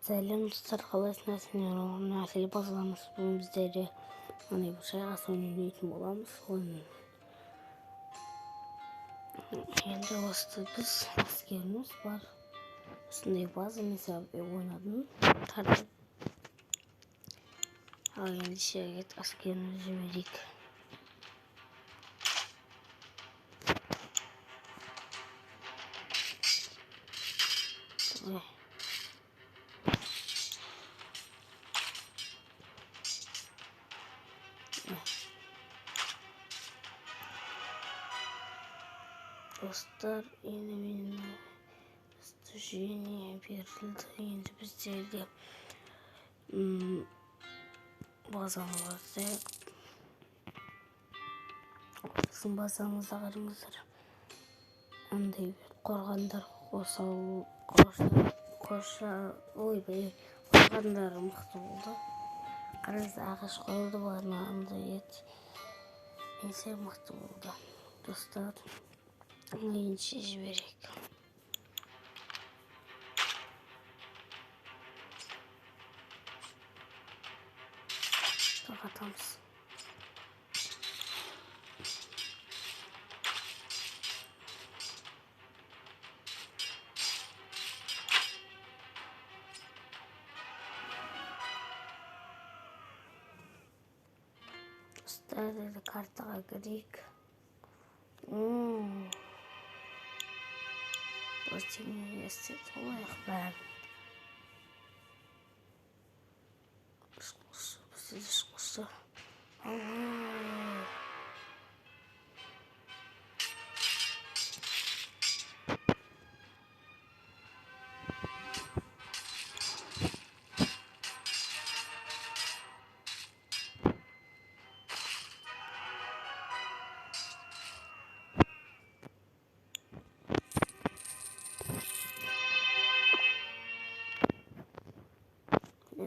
сәлем достар, қалайсыңдар? Сендер оған әсілі базаламыз. Бүгін біздері бір шайғас ойнайтын боламыз. Енді осы біз әскеріміз бар. Осындай база мен ойнадым. Тартып. Ал енді шерет әскеріміз жіберейік. Достар, енді менің жүйене берілді. Енді біздерде базамызда біздің базамызда қараңыздар. Андай қорғандар қорғандар мықты болды. Қараңыздар, ағаш қойылды бар ма? Андай ет. Несі мықты болды. Достар, ойыншы жіберейік. Тоқатамыз. Достар, деді картаға кірейік. Бірдеңе істеп қояйық бәрін. Шыққысы.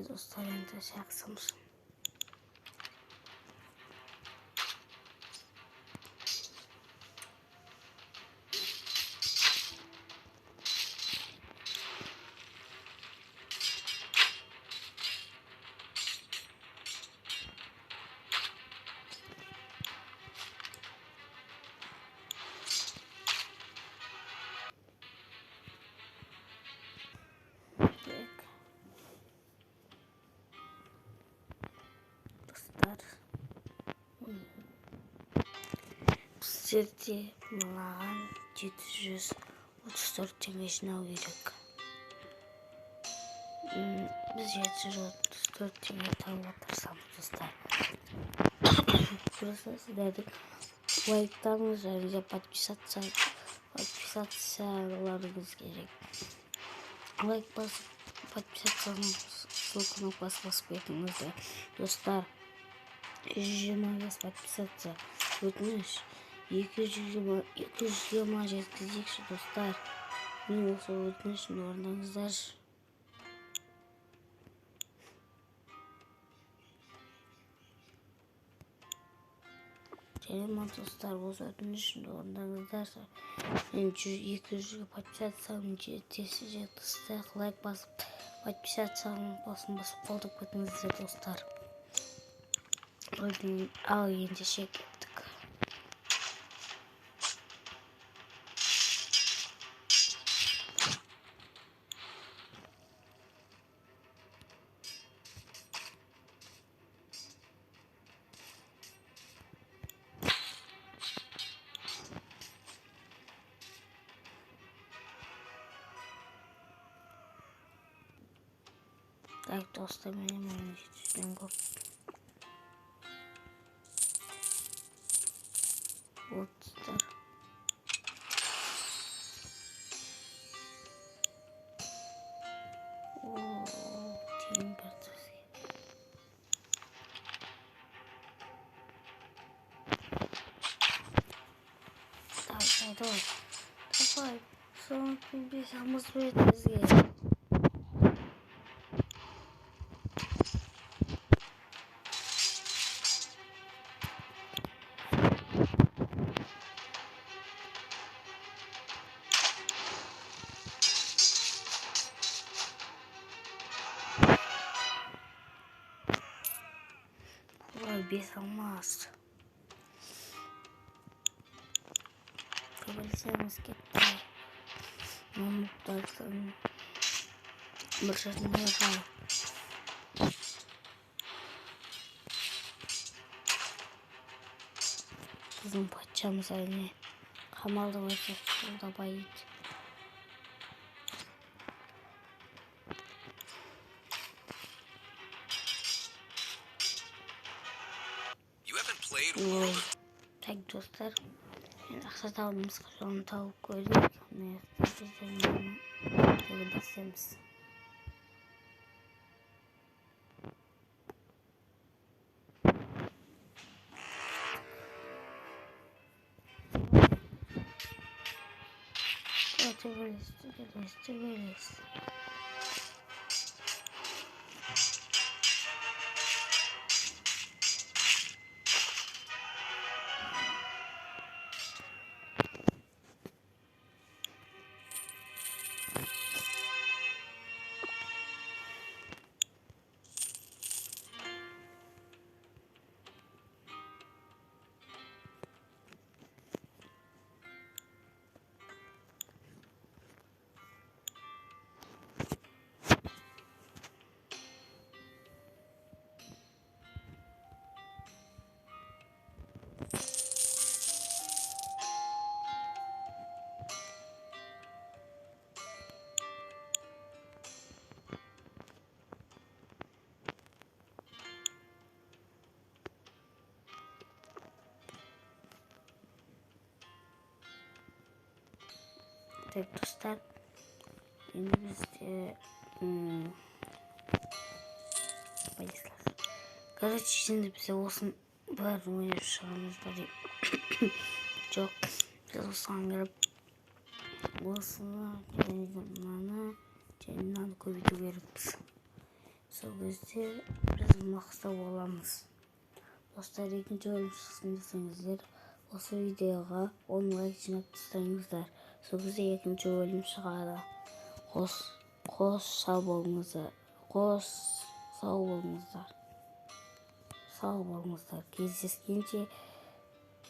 Dostlar, енді жақсымыз. Біздерде маған 734 теңге жинау керек. Біз 734 теңге тауып отырсамыз, достар. Сіздердің лайктарыңыз және подписацияларыңыз керек. Лайк басып, подписацияларыңыз кнопкасын басып кетіңіздер. Достар, 125 подписация өтініш. 220 жеткізейікші, достар. Мен осы өтінішін орындаңыздар. Және достар, осы өтінішін орындаңыздар. Мен 200-ге подписацияларым жетесі, лайк басып, подписацияларым басып қолдап кетіңіздер, достар. Ал енді кеттік. Так, достар, менің жетістен көп. Вот, достар. Тиім бердізге. Давай. Соң бесамыз бетімізге. Olay 5 olmaz. Kabulsemiz gitti. Mahmutlardan bir şeyini yapalım. Bizim paçamız aynı. Kamalda olacak. Burada bayit. Tek dostlar. Şimdi aksa tavuğumuz kaçan tavuk koyduk. Ne yapacağız? Şöyle basıyoruz. Töveriz. Tek dostlar. Şimdi biz bayıslar. Garaj içinde bize olsun böyle yaşamımızda çok biraz olsan görüp olsun cennetten cennetten koydu verip sözde biraz maksa olamız. Dostlar ikinci bölümsüzsünüzler. O videoya 10 like için atsanızlar. Sözde ikinci bölüm çıkardı. Qo'sh sog' bo'linglar. Sog' bo'linglar. Кездескенше